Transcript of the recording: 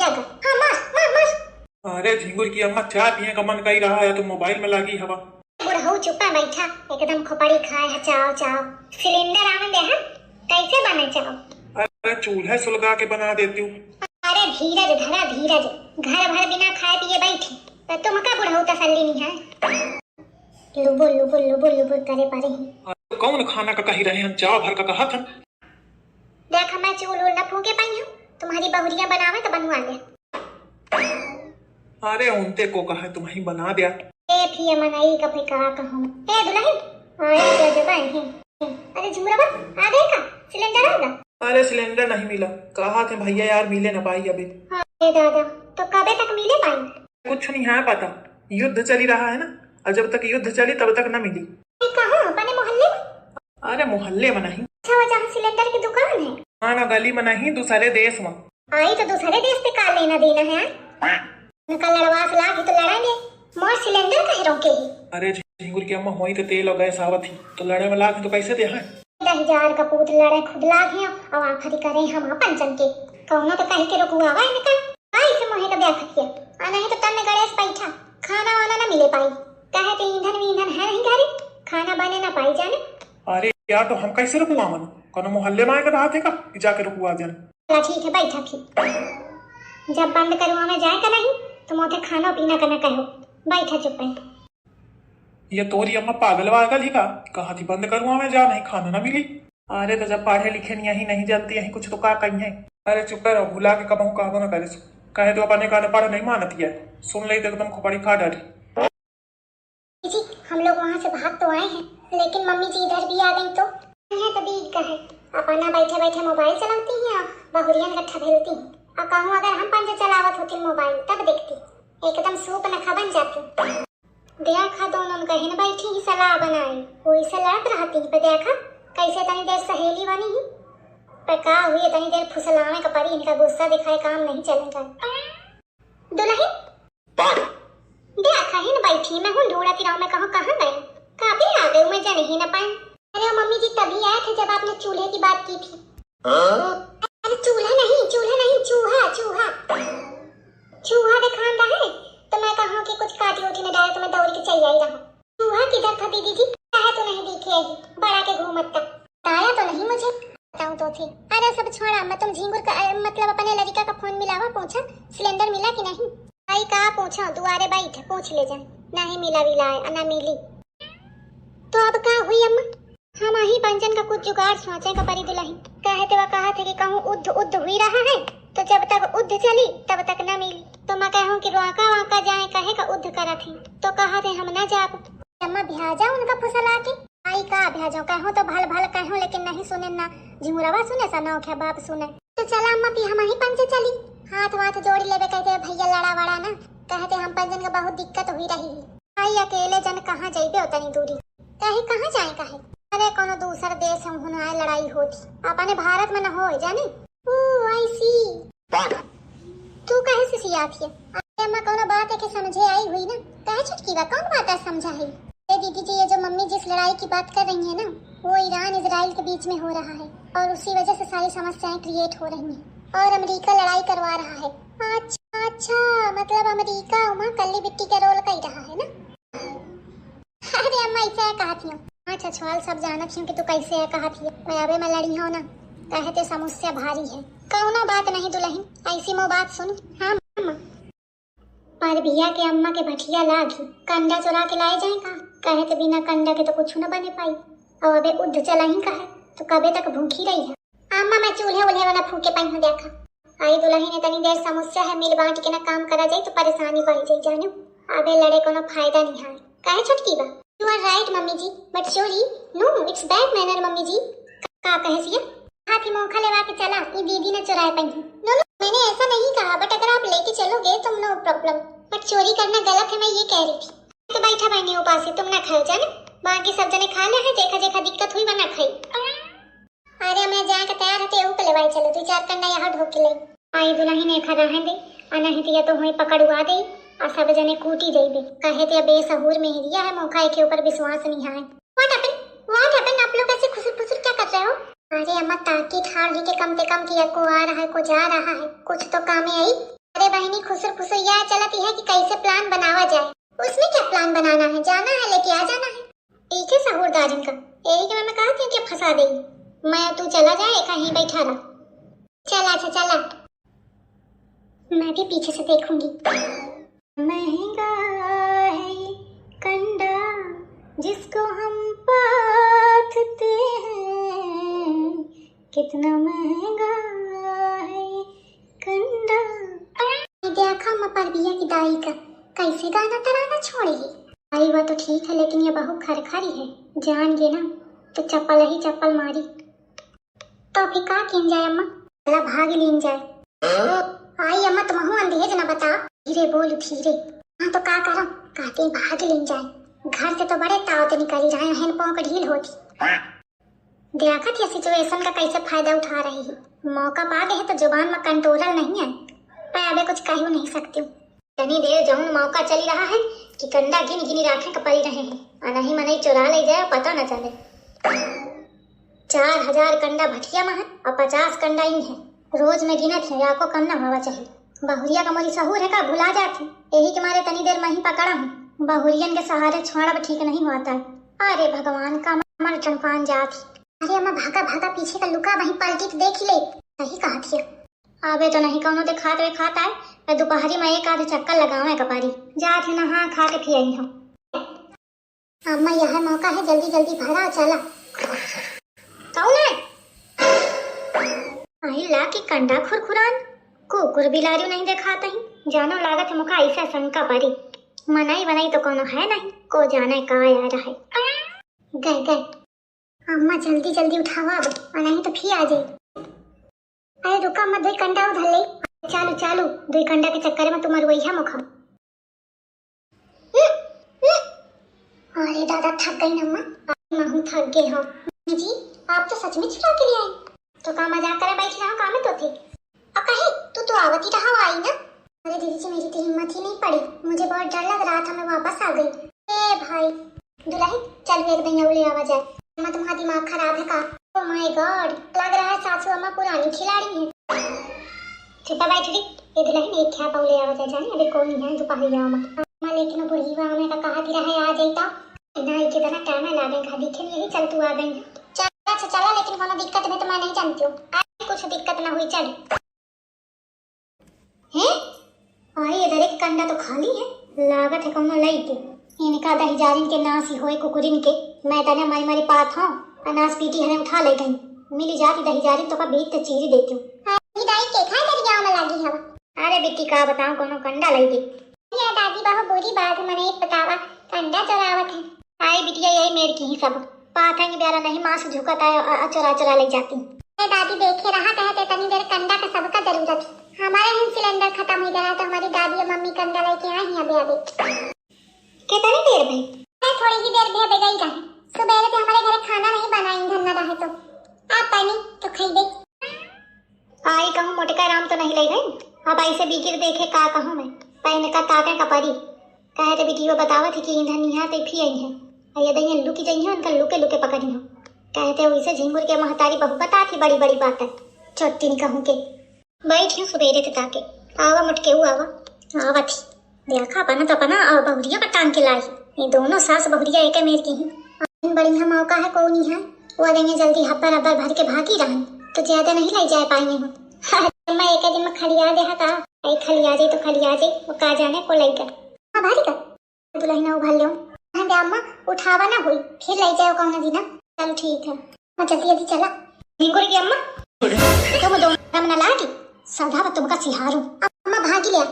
धीरा कर। हाँ मार मार मार। अरे झिंगुर की अम्मा चाय पिए का मन कर रहा है तो मोबाइल में लागी हवा। बुढ़ऊ चुप्पा बैठा एकदम खोपड़ी खाए है। चाव चाव सिलेंडर आने दे। है कैसे बने चाव? अरे चूल्हे सुलगा के बना देती हूँ। अरे धीरज धरा धीरज, घर भर बिना खाए पिए बैठी तो तुम का बुढ़ऊ तसल्ली नहीं है। लुबुल लुबुल लुबुल लुबुल करे पड़े ही। कौन खाना का कही रहे हैं? चाव भर का कहा था। देख मैं चूल उल न फूके पाई हूँ, तुम्हारी बहुरिया बनावे तो बनवा दे। अरे उनते को कहा तुम्हें बना दिया। ए फिर मनाई का फिर कहा कहूँ। ए दुल्हन आए क्या जगह है? अरे झुमराबा आ गए का? सिलेंडर आएगा? अरे सिलेंडर नहीं मिला। कहा थे भैया यार मिले न पाई अभी। हाँ दादा तो कबे तक मिले पाएंगे? कुछ नहीं है पता, युद्ध चली रहा है ना, और जब तक युद्ध चली तब तक न मिली। कहाँ? अपने मोहल्ले में? अरे मोहल्ले में नहीं। अच्छा जहाँ सिलेंडर की दुकान है? हाँ ना, गली में नहीं, दूसरे देश में। आई तो दूसरे देश से का लेना देना है? कल लड़वास ला के तो लड़ाएंगे, मोर सिलेंडर कहीं रोकेगी? अरे झिंगुर की अम्मा होई तो तेल और गैस आवत ही तो लड़े में लाख तो कैसे दे हैं? 10,000 का पूत लड़े खुद लाग है और आखिरी करे हम अपन जन के कहना तो कहीं के रुकवा है निकल आई से मोहे का ब्याह किया आ नहीं तो तन्ने गणेश बैठा खाना वाना ना मिले पाई कहे तो ईंधन वींधन है नहीं घरे खाना बने ना पाई जाने। अरे यार तो हम कैसे रुकवा मन? कोनो मोहल्ले में आए रहा थे का कि जाके रुकवा जाने? ठीक है बैठा फिर जब बंद करवा में जाए का नहीं तो मोटे खाना पीना करना कहो बैठा चुप है। ये तोरी अम्मा पागल वागल ही का कहा थी बंद करूँ मैं जा नहीं खाना ना मिली। अरे तो जब पढ़े लिखे नहीं नहीं जानती यही कुछ तो का कही है। अरे चुप रहो, भुला के कबहू कहा ना करे कहे तो अपने का पढ़ नहीं मानती है, सुन ले तो एकदम खोपड़ी खा डाली। जी हम लोग वहाँ से भाग तो आए हैं लेकिन मम्मी जी इधर भी आ गई तो है तो दीद का है अपना बैठे बैठे मोबाइल चलाती हैं और बहुरियन गट्ठा भेलती हैं और कहूँ अगर हम पंजे चलावत होती मोबाइल तब देखती एकदम सूप नखा बन जाती। देखा दोनों कहीं न बैठी ही सलाह बनाई वही से लड़त रहती पे देखा कैसे तनी देर सहेली बनी ही पर का हुई तनी देर फुसलाने का पड़ी इनका गुस्सा दिखाए काम नहीं चलेगा। दुल्हन देखा ही न बैठी मैं हूँ ढूंढती रहूं मैं कहूँ कहाँ गए काफी आ गए मैं जा नहीं न पाई। अरे मम्मी जी तभी आए थे जब आपने चूल्हे की बात की थी। अरे चूल्हा नहीं चूहा चूहा चूहा दिखान रहा है तो मैं कहूँ कि कुछ काटी उठी न डाले तो मैं दौड़ के चली आई रहा। चूहा किधर था दीदी जी? कहा तो नहीं दिखेगी बड़ा के घूमत तक बताया तो नहीं मुझे बताऊं तो थी। अरे सब छोड़ा मैं तुम झिंगुर का मतलब अपने लड़का का फोन मिला हुआ पूछा सिलेंडर मिला कि नहीं? भाई कहा पूछा दुआरे बैठ पूछ ले जाए नहीं मिला विला ना मिली तो अब क्या हुई अम्मा? हम ही पंजन का कुछ जुगाड़ सोचे का परी दुल्हन कहे तो कहा थे कि कहूँ उद्ध हुई रहा है तो जब तक उद्ध चली तब तक न मिली तो मैं कहूँ कि रोका वाका जाए कहे का उद्ध करा थे तो कहा थे हम न जाब। अम्मा भ्याजा उनका फुसला के आई का भ्याजो कहूँ तो भल भल कहूँ लेकिन नहीं सुने ना झिमुरावा सुने सा ना क्या बाप सुने तो चला अम्मा भी हम ही पंजे चली हाथ वाथ जोड़ी लेवे कहते भैया लड़ा वड़ा ना कहते हम पंजन का बहुत दिक्कत हुई रही आई अकेले जन कहाँ जाइबे उतनी दूरी कहे कहाँ जाए कहे अरे कोनो दूसर देश हम हुन आए लड़ाई होती अपने भारत में न हो जाने। ओ आई सी तू कहे से सियात है अरे अम्मा कोनो बात है कि समझे आई हुई ना कहे छुटकी बा कौन बात है समझा है? ए दीदी जी ये जो मम्मी जिस लड़ाई की बात कर रही है ना वो ईरान इजराइल के बीच में हो रहा है और उसी वजह से सारी समस्याएं क्रिएट हो रही हैं और अमेरिका लड़ाई करवा रहा है। अच्छा मतलब अमेरिका वहाँ कल्ली बिट्टी का रोल कर रहा है ना? अरे अम्मा ऐसा है कहा थी अच्छा छवाल सब जानत हूँ कि तू कैसे है कहा थी मैं अबे मैं लड़ी हो ना कहते समस्या भारी है कौनो बात नहीं दुल्हन ऐसी मो बात सुन। हाँ अम्मा पर भैया के अम्मा के भटिया लागी कंडा चुरा के लाए जाए का कहे तो बिना कंडा के तो कुछ न बने पाई और अबे उद्ध चला ही कहे तो कबे तक भूखी रही है। अम्मा मैं चूल्हे उल्हे वाला फूके पाई हूँ देखा आई दुल्हन ने तनी देर समस्या है मिल बांट के ना काम करा जाए तो परेशानी बढ़ जाए जानो अबे लड़े कोनो फायदा नहीं है कहे छुटकी बा। You are right mummy ji but sorry no it's bad manner mummy ji का कहे सिया हाथी मोखा लेवा के चला ये दीदी ने चुराए पाई नो मैंने ऐसा नहीं कहा बट अगर आप लेके चलोगे तो नो प्रॉब्लम बट चोरी करना गलत है मैं ये कह रही थी। तो बैठा बहनी उपास तुम ना खाओ जाने बाकी सब जने खा ले है जेखा जेखा दिक्कत हुई बना खाई। अरे मैं जाए का तैयार है ऊ पे लेवाई चलो दो चार कंडा यहाँ ढोक के ले आई दुल्हन ने खा रहे दे अनहित या तो हुई पकड़वा दे और सब जने कूटी जाइबे कहे ते बेसहूर में हिरिया है मौका के ऊपर विश्वास नहीं है। व्हाट हैपेंड आप लोग ऐसे खुसुर फुसुर क्या कर रहे हो? अरे अम्मा ताकि ठाड़ ही के कम से कम किया को आ रहा है को जा रहा है कुछ तो काम आई अरे बहनी खुसर फुसर यह चलती है कि कैसे प्लान बनावा जाए। उसमें क्या प्लान बनाना है, जाना है लेके आ जाना है। एक है सहूरदारिन का यही कि मैं कहती हूँ कि फंसा दे। मैं तू चला जाए कहीं बैठा रहा। चला अच्छा चला, मैं भी पीछे से देखूंगी। महंगा है ये कंडा जिसको हम पाथते हैं, कितना महंगा है ये कंडा। देखा मैं परबिया की दाई का कैसे गाना तराना छोड़ेगी। आई हुआ तो ठीक है लेकिन ये बहु खरखरी है, जान गे ना तो चप्पल ही चप्पल मारी। तो फिर का किन जाए अम्मा, चला भाग लीन जाए। आई अम्मा तुम अंधेज ना बता, धीरे बोल धीरे। हाँ तो का करो, कहते भाग लीन जाए। घर से तो बड़े ताव निकली रहे हैं, पाँव का ढील होती। देखा थी सिचुएशन का कैसे फायदा उठा रही है। मौका पा गए तो जुबान में कंट्रोल नहीं है, मैं अबे कुछ कह नहीं सकती हूँ। इतनी देर जौन मौका चली रहा है कि कंडा गिन गिनी रखे कपड़ी रहे हैं, नहीं मनाई चुरा ले जाए पता न चले। 4000 कंडा भटिया में है और 50 कंडा ही है। रोज में गिनत है, आपको कम न होना चाहिए। बहुरिया का मोरी सहूर है का भुला जाती, यही के मारे तनी देर में ही पकड़ा हूँ। बहुरियन के सहारे छोड़ा ठीक नहीं होता है। अरे भगवान का मर टनकान जाती। अरे अम्मा भागा भागा पीछे का लुका वहीं पलटी तो देख ले। सही कहा थी, आवे तो नहीं कौनो दिखात वे खाता है। मैं दोपहरी में एक आधे चक्कर लगावे कपारी जात है नहा खा के फिर आई हूँ। अम्मा यह मौका है, जल्दी जल्दी भरा चला। कौन है? आई ला की कंडा खुरखुरान कुकुर बिलारी नहीं दिखाता ही, जानो लागत है मुखा ऐसा शंका परी। मनाई बनाई तो कोनो है नहीं, को जाने का आ रहा है। गए गए अम्मा जल्दी जल्दी उठावा अब, नहीं तो फिर आ जाए। अरे रुका मत, 2 कंडा उधर ले। चालू चालू 2 कंडा के चक्कर में तुम्हारे वही है मुखा। अरे दादा थक गई ना अम्मा, मैं थक गई हूँ। जी आप तो सच में चुरा के लिए आई, तो का मजाक करे बैठी रहा काम में तो थे। और कहीं तू आवती रहा आई ना। अरे दीदी जी मेरी तो हिम्मत ही नहीं पड़ी, मुझे बहुत डर लग रहा था, मैं वापस आ गई। ए भाई दुल्हन चल एक दिन उड़े आवा जाए। अम्मा तुम्हारा दिमाग खराब है का? ओह माय गॉड, लग रहा है सासू अम्मा पुरानी खिलाड़ी है। चुपा बैठ दी, ये दुल्हन एक क्या पौले आवा जाए जाने अबे कौन है दोपहरी में अम्मा, लेकिन बुढ़ी वाह में का कहा थी रहा आ जाता नहीं के तना टाइम ला देगा दिखे यही चल तू आ गई। चल अच्छा चला, लेकिन कोनो दिक्कत में तो मैं नहीं जानती हूँ। कुछ दिक्कत ना हुई चल। हैं आई इधर एक कंडा तो खाली है, लागत है कोनो लई के इनका दही जारिन के नासी होए कुकुरिन के। मैं तने मारी मारी पात हूं, अनाज पीटी हने उठा ले गई। मिली जाती दही जारिन तो का बीत ते चीज देती हूं। ये दाई के खा तेरे गांव में लागी हवा। अरे बेटी का बताऊं कोनो कंडा लई दे। ये दादी बहुत बुरी बात है, मने बतावा कंडा चरावत है। आई बिटिया यही मेरे की ही सब पात है, प्यारा नहीं मांस झुकता है चुरा चुरा ले जाती। दादी देखे रहा कहते तनी देर कंडा का सबका जरूरत है। हमारे यहाँ सिलेंडर खत्म हो गया तो हमारी दादी और मम्मी कंडा लेके आई हैं अभी अभी। कितनी देर में? थोड़ी ही देर में गई रहे। सुबह से हमारे घर खाना नहीं बना, ईंधन न रहे तो आप पानी तो खाई दे। आई कहूँ मोटका राम तो नहीं ले गई, अब ऐसे बीकिर देखे का कहूँ मैं पहने का ताके का परी कहे थे बेटी वो बतावा थी कि ईंधन नहीं आते फिर आई है। ये दही लुकी जाई है, उनका लुके लुके पकड़ी हो कहते वैसे झिंगुर के महतारी बहु बता थी बड़ी बड़ी बात है। छोटी नहीं कहूँ के बैठी सुबेरे थे ताके आवा मुटके हुआ आवा थी देखा अपना तो अपना बहुरिया पर टांग के लाई। ये दोनों सास बहुरिया एक है मेरे की ही। बढ़िया मौका है कौन ही है वो देंगे जल्दी हब्बर हब्बर भर के भागी रहा तो ज्यादा नहीं लाई जा पाएंगे हम। मैं एक दिन में खलिया दे का खलिया जाए तो खलिया जाए वो का जाने को लेकर हाँ भारी का दुल्हना उभर लो अम्मा उठावा ना हुई फिर ले जाओ कौन दिन। चल ठीक है मैं जल्दी जल्दी चला। की अम्मा तुम दोनों ला दी सदा तुमका सिहारू अम्मा भागी लिया।